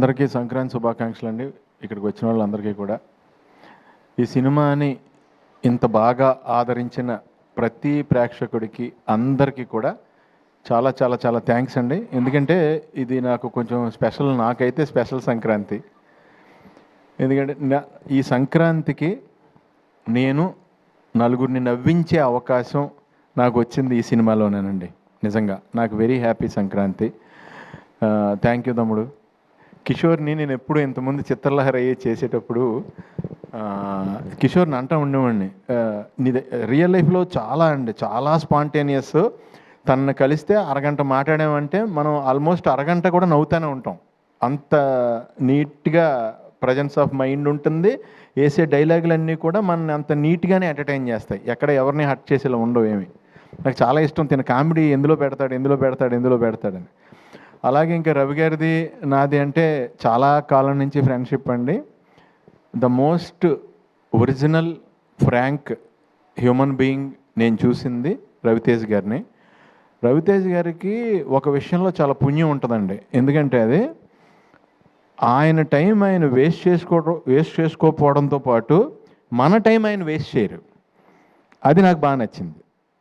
అందరికీ సంక్రాంతి శుభాకాంక్షలు అండి. ఇక్కడికి వచ్చిన వాళ్ళందరికీ కూడా ఈ సినిమాని ఇంత బాగా ఆదరించిన ప్రతి ప్రేక్షకుడికి అందరికీ కూడా చాలా చాలా చాలా థ్యాంక్స్ అండి. ఎందుకంటే ఇది నాకు కొంచెం స్పెషల్, నాకైతే స్పెషల్ సంక్రాంతి. ఎందుకంటే ఈ సంక్రాంతికి నేను నలుగురిని నవ్వించే అవకాశం నాకు వచ్చింది ఈ సినిమాలోనేనండి. నిజంగా నాకు very happy Sankranti. Thank you తమ్ముడు. కిషోర్ని నేను ఎప్పుడు ఇంతకుముందు చిత్రలహరి అయ్యే చేసేటప్పుడు కిషోర్ని అంటూ ఉండేవాడిని, నీది రియల్ లైఫ్లో చాలా స్పాంటేనియస్. తనను కలిస్తే అరగంట మాట్లాడామంటే మనం ఆల్మోస్ట్ అరగంట కూడా నవ్వుతూనే ఉంటాం. అంత నీట్గా ప్రజెన్స్ ఆఫ్ మైండ్ ఉంటుంది. వేసే డైలాగులన్నీ కూడా మన అంత నీట్గానే ఎంటర్టైన్ చేస్తాయి. ఎక్కడ ఎవరిని హర్ట్ చేసేలా ఉండవు ఏమి. నాకు చాలా ఇష్టం తిన కామెడీ ఎందులో పెడతాడని. అలాగే ఇంకా రవి గారిది నాది అంటే చాలా కాలం నుంచి ఫ్రెండ్షిప్ అండి. The most original frank human being నేను చూసింది రవితేజ్ గారిని. రవితేజ్ గారికి ఒక విషయంలో చాలా పుణ్యం ఉంటుందండి. ఎందుకంటే అది ఆయన టైం ఆయన వేస్ట్ చేసుకోకపోవడంతో పాటు మన టైం ఆయన వేస్ట్ చేయరు. అది నాకు బాగా నచ్చింది.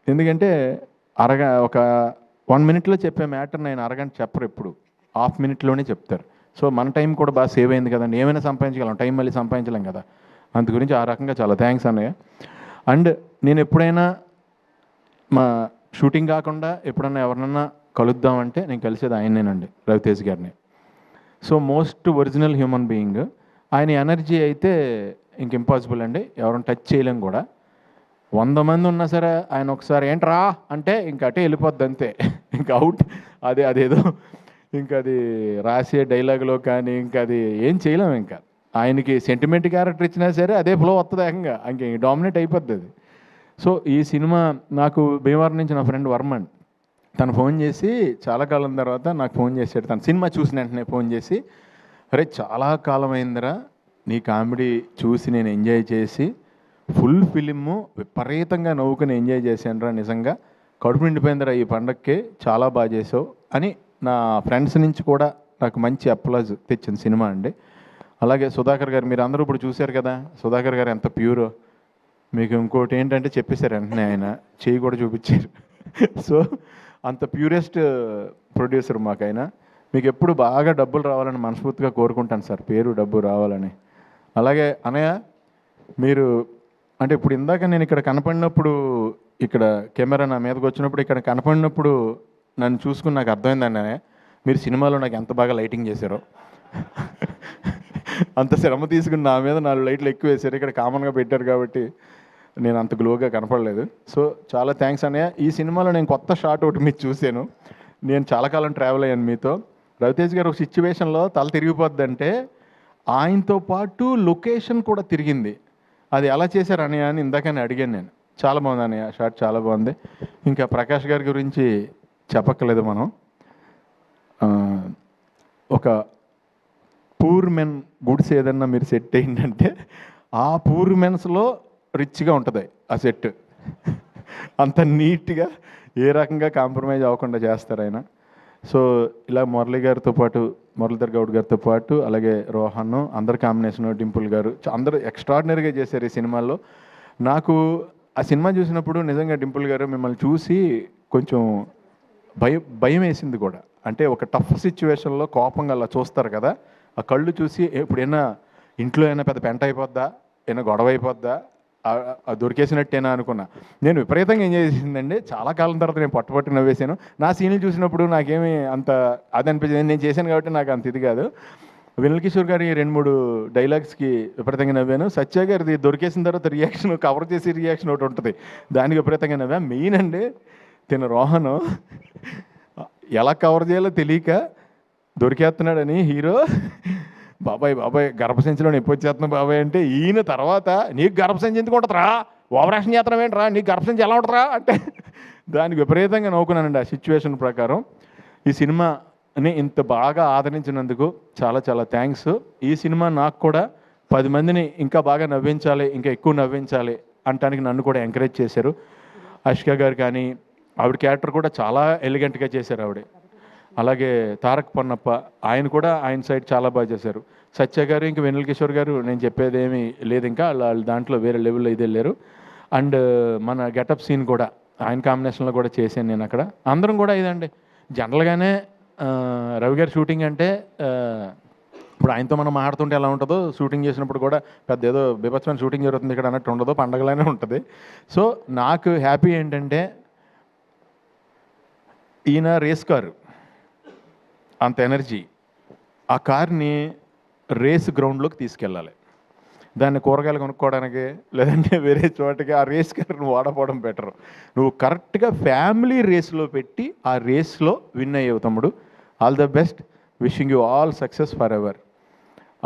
ఎందుకంటే ఒక 1 minute చెప్పే మ్యాటర్ని ఆయన అరగంట చెప్పరు, ఎప్పుడు ½ minute చెప్తారు. సో మన టైం కూడా బాగా సేవ్ అయింది కదండి. ఏమైనా సంపాదించగలం, టైం మళ్ళీ సంపాదించలేం కదా. అందు గురించి ఆ రకంగా చాలా థ్యాంక్స్ అన్నయ్య. అండ్ నేను ఎప్పుడైనా మా షూటింగ్ కాకుండా ఎప్పుడన్నా ఎవరినన్నా కలుద్దామంటే నేను కలిసేది ఆయనేనండి, రవితేజ్ గారిని. So most original human being. ఆయన ఎనర్జీ అయితే ఇంక ఇంపాసిబుల్ అండి, ఎవరిని టచ్ చేయలేం కూడా. 100 మంది ఉన్నా సరే ఆయన ఒకసారి ఏంట్రా అంటే ఇంకా అటే వెళ్ళిపోద్ది అంతే, ఇంకా అవుట్. అదేదో ఇంకా అది రాసే డైలాగులో కానీ ఇంకా అది ఏం చేయలేము. ఇంకా ఆయనకి సెంటిమెంట్ క్యారెక్టర్ ఇచ్చినా సరే అదే ఫ్లో వస్తుంది, ఏకంగా ఇంక డామినేట్ అయిపోద్ది అది. సో ఈ సినిమా నాకు భీమవరం నుంచి నా ఫ్రెండ్ వర్మన్ తను ఫోన్ చేసి చాలా కాలం తర్వాత నాకు ఫోన్ చేశాడు. తను సినిమా చూసిన వెంటనే ఫోన్ చేసి, అరే చాలా కాలం అయిందిరా నీ కామెడీ చూసి నేను ఎంజాయ్ చేసి ఫుల్ ఫిలిము విపరీతంగా నవ్వుకుని ఎంజాయ్ చేశానురా, నిజంగా కడుపు నిండిపోయిందిరా ఈ పండగకి, చాలా బాగా చేసావు అని నా ఫ్రెండ్స్ నుంచి కూడా నాకు మంచి అప్లాజ్ తెచ్చిన సినిమా అండి. అలాగే సుధాకర్ గారు, మీరు అందరూ ఇప్పుడు చూశారు కదా సుధాకర్ గారు ఎంత ప్యూరో. మీకు ఇంకోటి ఏంటంటే చెప్పేశారు వెంటనే, ఆయన చేయి కూడా చూపించారు. సో అంత ప్యూరెస్ట్ ప్రొడ్యూసర్ మాకు ఆయన. మీకు ఎప్పుడు బాగా డబ్బులు రావాలని మనస్ఫూర్తిగా కోరుకుంటాను సార్, పేరు డబ్బు రావాలని. అలాగే అనయ్య, మీరు అంటే ఇప్పుడు ఇందాక నేను ఇక్కడ కనపడినప్పుడు, ఇక్కడ కెమెరా నా మీదకి వచ్చినప్పుడు ఇక్కడ కనపడినప్పుడు నన్ను చూసుకుని నాకు అర్థమైందండి అన్నయ్య, మీరు సినిమాలో నాకు ఎంత బాగా లైటింగ్ చేశారో. అంత శ్రమ తీసుకుని నా మీద 4 లైట్లు ఎక్కువ వేశారు. ఇక్కడ కామన్గా పెట్టారు కాబట్టి నేను అంత గ్లోగా కనపడలేదు. సో చాలా థ్యాంక్స్ అన్నయ్య. ఈ సినిమాలో నేను కొత్త షాట్ ఒకటి మీరు చూశాను. నేను చాలా కాలం ట్రావెల్ అయ్యాను మీతో. రవితేజ్ గారు ఒక సిచ్యువేషన్లో తల తిరిగిపోద్దంటే ఆయనతో పాటు లొకేషన్ కూడా తిరిగింది. అది ఎలా చేశారు అన్నయ్య అని ఇందాకనే అడిగాను నేను. చాలా బాగుంది అన్నయ్య, షాట్ చాలా బాగుంది. ఇంకా ప్రకాష్ గారి గురించి చెప్పక్కర్లేదు మనం. ఒక పూర్ మెన్ గుడ్స్ ఏదన్నా మీరు సెట్ అయిందంటే ఆ పూర్ మెన్స్లో రిచ్గా ఉంటుంది ఆ సెట్. అంత నీట్గా ఏ రకంగా కాంప్రమైజ్ అవ్వకుండా చేస్తారు ఆయన. సో ఇలా మురళీధర్ గౌడ్ గారితో పాటు అలాగే రోహన్, అందరు కాంబినేషన్, డింపుల్ గారు అందరూ ఎక్స్ట్రాడినరీగా చేశారు ఈ సినిమాలో. నాకు ఆ సినిమా చూసినప్పుడు నిజంగా డింపుల్ గారు మిమ్మల్ని చూసి కొంచెం భయం వేసింది కూడా. అంటే ఒక టఫ్ సిచ్యువేషన్లో కోపంగా అలా చూస్తారు కదా, ఆ కళ్ళు చూసి ఎప్పుడైనా ఇంట్లో అయినా పెద్ద పెంట అయిపోద్దా, ఏమైనా గొడవ అయిపోద్దా, దొరికేసినట్టేనా అనుకున్నా. నేను విపరీతంగా ఎంజాయ్ చేసిందండి. చాలా కాలం తర్వాత నేను పట్టుపట్టి నవ్వేశాను. నా సీన్లు చూసినప్పుడు నాకేమీ అంత అది అనిపించింది. నేను చేశాను కాబట్టి నాకు అంత ఇది కాదు. వెన్నెల కిషోర్ గారి 2-3 డైలాగ్స్కి విపరీతంగా నవ్వాను. సత్య గారిది దొరికేసిన తర్వాత రియాక్షన్, కవర్ చేసే రియాక్షన్ ఒకటి ఉంటుంది, దానికి విపరీతంగా నవ్వా. మెయిన్ అండి తిన రోహన్ ఎలా కవర్ చేయాలో తెలియక దొరికేస్తున్నాడని హీరో, బాబాయ్ గర్భసంచిలో నొప్పి వచ్చేస్తున్నా బాబాయ్ అంటే, ఈయన తర్వాత నీకు గర్భసంచి ఎందుకు ఉంటుందిరా, ఓవరాక్షన్ చేస్తున్నావు ఏంట్రా, నీకు గర్భసంచి ఎలా ఉంటుందిరా అంటే దానికి విపరీతంగా నవ్వుకున్నానండి ఆ సిచ్యువేషన్ ప్రకారం. ఈ సినిమాని ఇంత బాగా ఆదరించినందుకు చాలా చాలా థ్యాంక్స్. ఈ సినిమా నాకు కూడా 10 మందిని ఇంకా బాగా నవ్వించాలి, ఇంకా ఎక్కువ నవ్వించాలి అంటానికి నన్ను కూడా ఎంకరేజ్ చేశారు. అష్క గారు కానీ, ఆవిడ క్యారెక్టర్ కూడా చాలా ఎలిగెంట్గా చేశారు ఆవిడ. అలాగే తారక్ పొన్నప్ప ఆయన కూడా ఆయన సైడ్ చాలా బాగా చేశారు. సత్య గారు ఇంకా వెన్నెల కిషోర్ గారు నేను చెప్పేది ఏమీ లేదు, ఇంకా వాళ్ళు దాంట్లో వేరే లెవెల్లో ఇది వెళ్ళారు. అండ్ మన గెటప్ సీన్ కూడా ఆయన కాంబినేషన్లో కూడా చేశాను నేను అక్కడ. అందరం కూడా ఇదండి జనరల్గానే రవి గారి షూటింగ్ అంటే ఇప్పుడు ఆయనతో మనం మాట్లాడుతుంటే ఎలా ఉంటుందో, షూటింగ్ చేసినప్పుడు కూడా పెద్ద ఏదో బీభత్సమైన షూటింగ్ జరుగుతుంది ఇక్కడ అన్నట్టు ఉండదు, పండగలానే ఉంటుంది. సో నాకు హ్యాపీ ఏంటంటే ఈయన రేస్ కారు అంత ఎనర్జీ, ఆ కార్ని రేస్ గ్రౌండ్లోకి తీసుకెళ్ళాలి. దాన్ని కూరగాయలు కొనుక్కోవడానికి లేదంటే వేరే చోటకి ఆ రేస్ కార్ని వాడపోవడం బెటరు. నువ్వు కరెక్ట్గా ఫ్యామిలీ రేస్లో పెట్టి ఆ రేస్లో విన్ అయ్యేవు తమ్ముడు. All the best, wishing you all success for ever.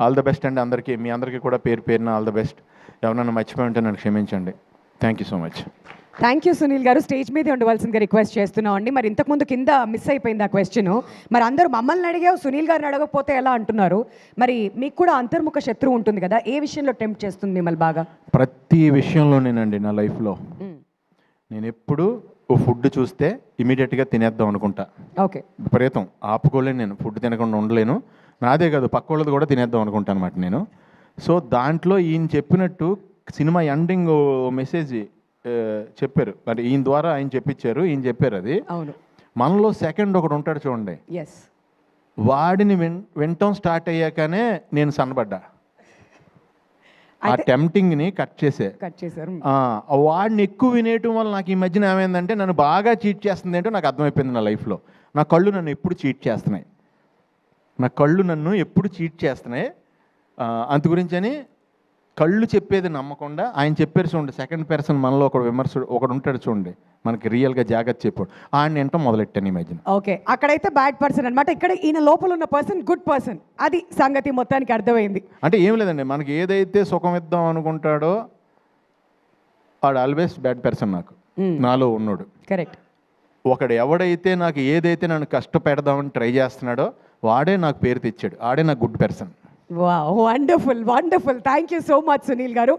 All the best అండి అందరికీ, మీ అందరికీ కూడా పేరు పేరున ఆల్ ద బెస్ట్. ఎవరన్నా మర్చిపోయి ఉంటే నన్ను క్షమించండి. Thank you so much. Thank you Sunil గారు. స్టేజ్ మీదే ఉండవలసిందిగా రిక్వెస్ట్ చేస్తున్నాం అండి. మరి ఇంతకుముందు కింద మిస్ అయిపోయింది ఆ క్వశ్చన్. మరి అందరూ మమ్మల్ని అడిగావు, సునీల్ గారిని అడగకపోతే ఎలా అంటున్నారు. మరి మీకు కూడా అంతర్ముఖ శత్రువు ఉంటుంది కదా, ఏ విషయంలో టెంప్ట్ చేస్తుంది మిమ్మల్ని బాగా? ప్రతి విషయంలోనేనండి నా లైఫ్లో. నేను ఎప్పుడు ఓ ఫుడ్ చూస్తే ఇమీడియట్గా తినేద్దాం అనుకుంటా. ఓకే. విపరీతం ఆపుకోలేను నేను, ఫుడ్ తినకుండా ఉండలేను. నాదే కాదు పక్క వాళ్ళది కూడా తినేద్దాం అనుకుంటాను అనమాట నేను. సో దాంట్లో ఈయన చెప్పినట్టు సినిమా ఎండింగ్ మెసేజ్ చెప్పారు, మరి ఈయన ద్వారా ఆయన చెప్పించారు, ఈయన చెప్పారు అది. అవును. మనలో సెకండ్ ఒకడు ఉంటాడు చూడండి, ఎస్, వాడిని వినటం స్టార్ట్ అయ్యాకనే నేను సన్నబడ్డా. ఆ టెంప్టింగ్ని కట్ చేశారు. వాడిని ఎక్కువ వినేయటం వల్ల నాకు ఈ మధ్యన ఏమైందంటే నన్ను బాగా చీట్ చేస్తుంది ఏంటో నాకు అర్థమైపోయింది నా లైఫ్లో. నా కళ్ళు నన్ను ఎప్పుడు చీట్ చేస్తున్నాయి, అందు గురించని కళ్ళు చెప్పేది నమ్మకుండా ఆయన చెప్పారు చూడండి, సెకండ్ పర్సన్ మనలో ఒకడు ఉంటాడు చూడండి, మనకి రియల్గా జాగ్రత్త చెప్పాడు, ఆయన వింటాం మొదలెట్టాను ఈ మధ్యన. ఓకే, అక్కడైతే బ్యాడ్ పర్సన్ అనమాట, ఇక్కడ ఈయన లోపల ఉన్న పర్సన్ గుడ్ పర్సన్. అది సంగతి మొత్తానికి అర్థమైంది. అంటే ఏం లేదండి, మనకి ఏదైతే సుఖం ఇద్దాం అనుకుంటాడో వాడు ఆల్వేస్ బ్యాడ్ పర్సన్ నాకు, నాలో ఉన్నాడు. కరెక్ట్. ఒకడు ఎవడైతే నాకు ఏదైతే నన్ను కష్టపెడదామని ట్రై చేస్తున్నాడో వాడే నాకు పేరు తెచ్చాడు, ఆడే నాకు good person. Wow, wonderful wonderful. Thank you so much Sunil గారు.